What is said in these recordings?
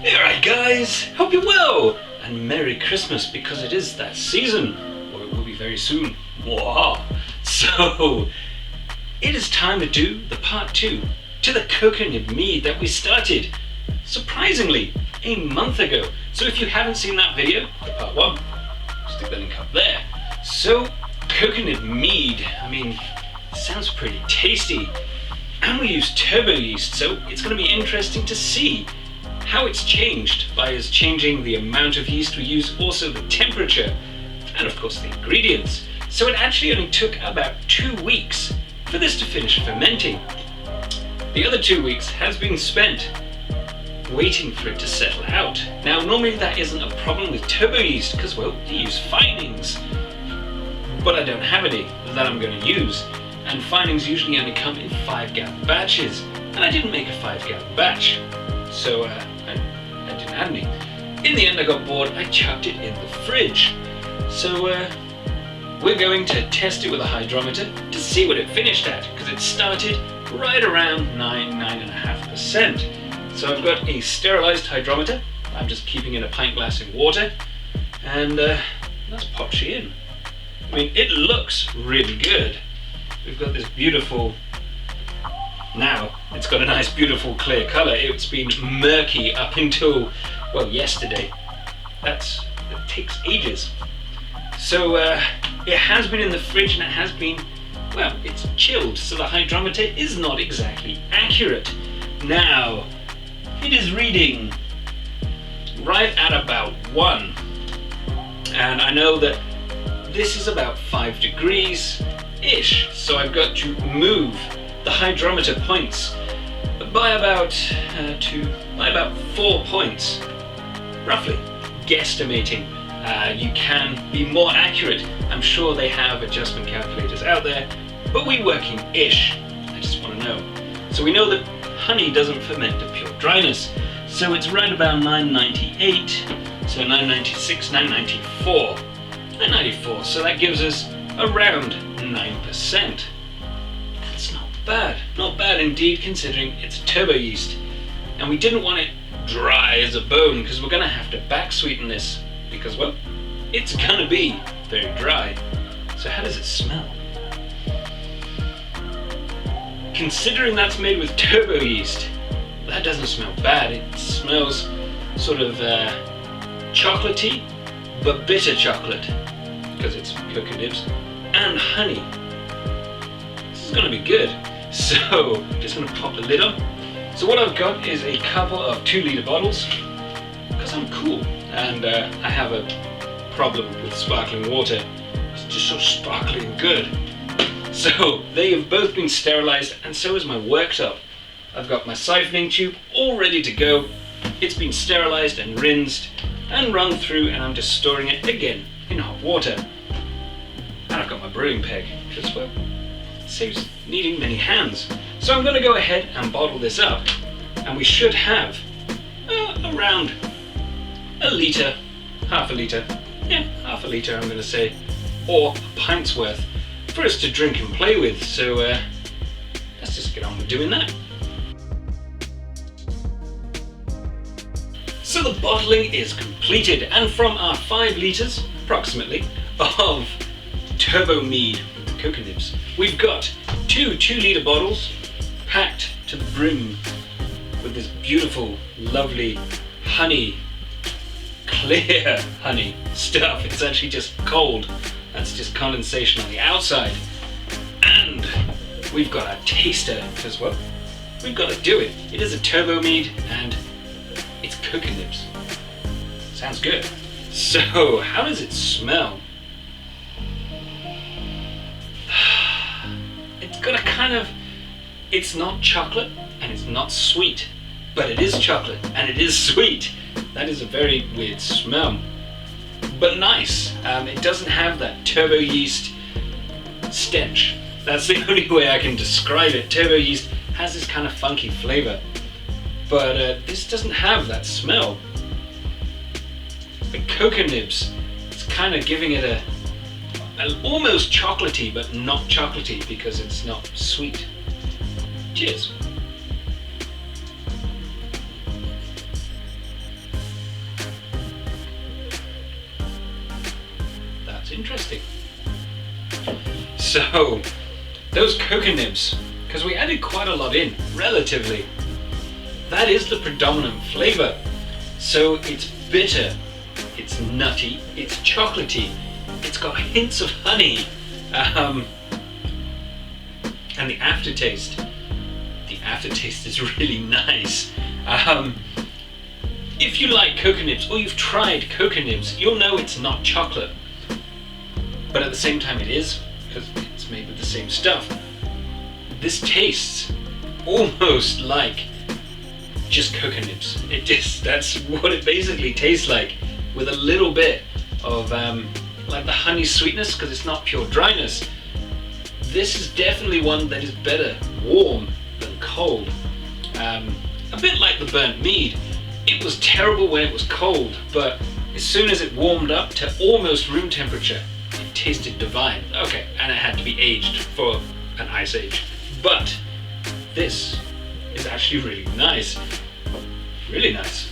Alright guys, hope you're well, and Merry Christmas because it is that season, or it will be very soon. Wow. So, it is time to do the part 2 to the coconut mead that we started, surprisingly, a month ago. So if you haven't seen that video, the part 1, stick the link up there. So, coconut mead, I mean, it sounds pretty tasty. And we use turbo yeast, so it's going to be interesting to see how it's changed by us changing the amount of yeast we use, also the temperature, and of course the ingredients. So it actually only took about 2 weeks for this to finish fermenting. The other 2 weeks has been spent waiting for it to settle out. Now normally that isn't a problem with turbo yeast because, well, you use finings, but I don't have any that I'm going to use, and finings usually only come in 5-gallon batches, and I didn't make a 5-gallon batch, so I didn't have any. In the end I got bored, I chucked it in the fridge. So we're going to test it with a hydrometer to see what it finished at, because it started right around 9.5%. So I've got a sterilized hydrometer. I'm just keeping in a pint glass in water, and let's pop she in. I mean, it looks really good. We've got this beautiful, now it's got a nice beautiful clear colour. It's been murky up until, well, yesterday. It takes ages. So it has been in the fridge and it has been, well, it's chilled, so the hydrometer is not exactly accurate. Now, it is reading right at about 1. And I know that this is about 5 degrees-ish, so I've got to move the hydrometer points by about 4 points, roughly, guesstimating. You can be more accurate. I'm sure they have adjustment calculators out there, but we work in ish. I just want to know. So we know that honey doesn't ferment to pure dryness, so it's right about 998, so 996, 994, 994. So that gives us around 9%. That's not bad indeed, considering it's turbo yeast. And we didn't want it dry as a bone because we're going to have to back sweeten this because, well, it's going to be very dry. So how does it smell? Considering that's made with turbo yeast, that doesn't smell bad. It smells sort of chocolatey, but bitter chocolate because it's cocoa nibs and honey. This is going to be good. So I'm just going to pop the lid on. So what I've got is a couple of 2-litre bottles because I'm cool and I have a problem with sparkling water. It's just so sparkling good. So they have both been sterilized, and so is my worktop. I've got my siphoning tube all ready to go. It's been sterilized and rinsed and run through, and I'm just storing it again in hot water. And I've got my brewing peg, because, well, it saves needing many hands. So I'm going to go ahead and bottle this up, and we should have around a litre, half a litre I'm going to say, or a pint's worth for us to drink and play with. So let's just get on with doing that. So the bottling is completed, and from our 5 litres approximately of turbo mead with the cocoa nibs, we've got 2 2-litre bottles packed to the brim with this beautiful, lovely honey, clear honey stuff. It's actually just cold. That's just condensation on the outside. And we've got our taster as well. We've got to do it. It is a turbo mead and it's cocoa nibs. Sounds good. So, how does it smell? It's got a kind of, it's not chocolate and it's not sweet, but it is chocolate and it is sweet. That is a very weird smell, but nice. It doesn't have that turbo yeast stench. That's the only way I can describe it. Turbo yeast has this kind of funky flavor, but this doesn't have that smell. The cocoa nibs, it's kind of giving it a almost chocolatey, but not chocolatey because it's not sweet. Cheers. So those cocoa nibs, because we added quite a lot in, relatively, that is the predominant flavor. So it's bitter, it's nutty, it's chocolatey, it's got hints of honey, and the aftertaste is really nice. If you like cocoa nibs, or you've tried cocoa nibs, you'll know it's not chocolate, but at the same time it is, because it's made with the same stuff. This tastes almost like just cocoa nibs. That's what it basically tastes like, with a little bit of like the honey sweetness, because it's not pure dryness. This is definitely one that is better warm than cold. A bit like the burnt mead. It was terrible when it was cold, but as soon as it warmed up to almost room temperature, it tasted divine. Okay, and it had to be aged for an ice age. But this is actually really nice. Really nice.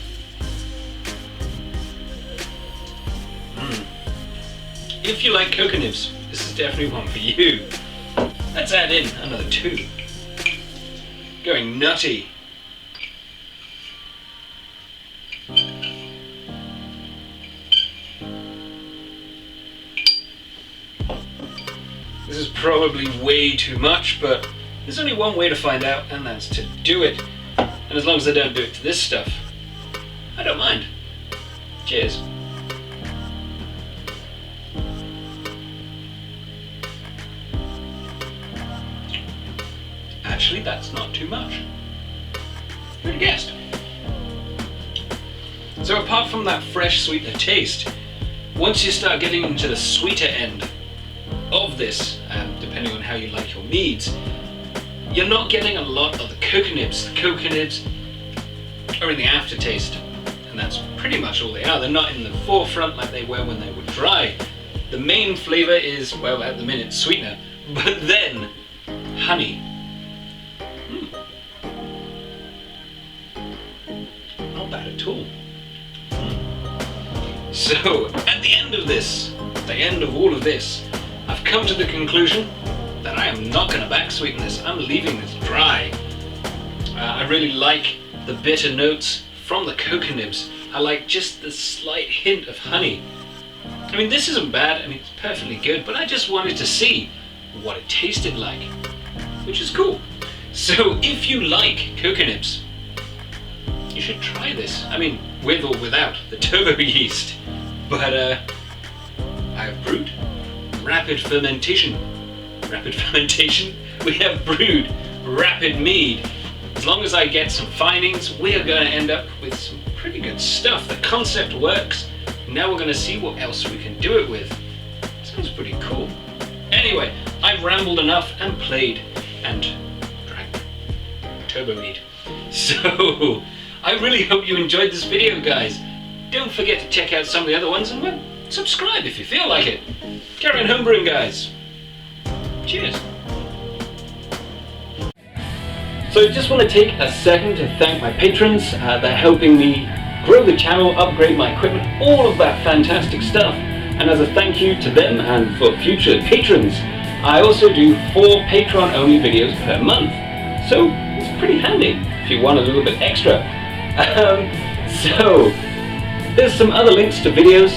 If you like cocoa nibs, this is definitely one for you. Let's add in another 2. Going nutty. This is probably way too much, but there's only one way to find out, and that's to do it. And as long as I don't do it to this stuff, I don't mind. Cheers. Actually, that's not too much. Who'd have guessed? So apart from that fresh sweetener taste, once you start getting into the sweeter end of this, depending on how you like your meads, you're not getting a lot of the cocoa nibs. The cocoa nibs are in the aftertaste, and that's pretty much all they are. They're not in the forefront like they were when they were dry. The main flavor is, well, at the minute, sweetener, but then honey. Not bad at all. So, at the end of this, the end of all of this, I've come to the conclusion that I am not going to back sweeten this. I'm leaving this dry. I really like the bitter notes from the cocoa nibs. I like just the slight hint of honey. I mean, this isn't bad. I mean, it's perfectly good, but I just wanted to see what it tasted like, which is cool. So, if you like cocoa nibs, you should try this. I mean, with or without the turbo yeast. But I have brewed rapid fermentation. We have brewed rapid mead. As long as I get some findings, we are going to end up with some pretty good stuff. The concept works. Now we're going to see what else we can do it with. Sounds pretty cool. Anyway, I've rambled enough and played and drank turbo mead. So, I really hope you enjoyed this video, guys. Don't forget to check out some of the other ones, and well, subscribe if you feel like it. Carry on homebrewing, guys. Cheers. So I just want to take a second to thank my patrons. They're helping me grow the channel, upgrade my equipment, all of that fantastic stuff. And as a thank you to them and for future patrons, I also do 4 Patreon-only videos per month. So it's pretty handy if you want a little bit extra. So there's some other links to videos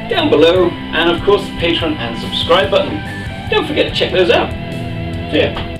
down below, and of course the Patreon and subscribe button. Don't forget to check those out. See ya.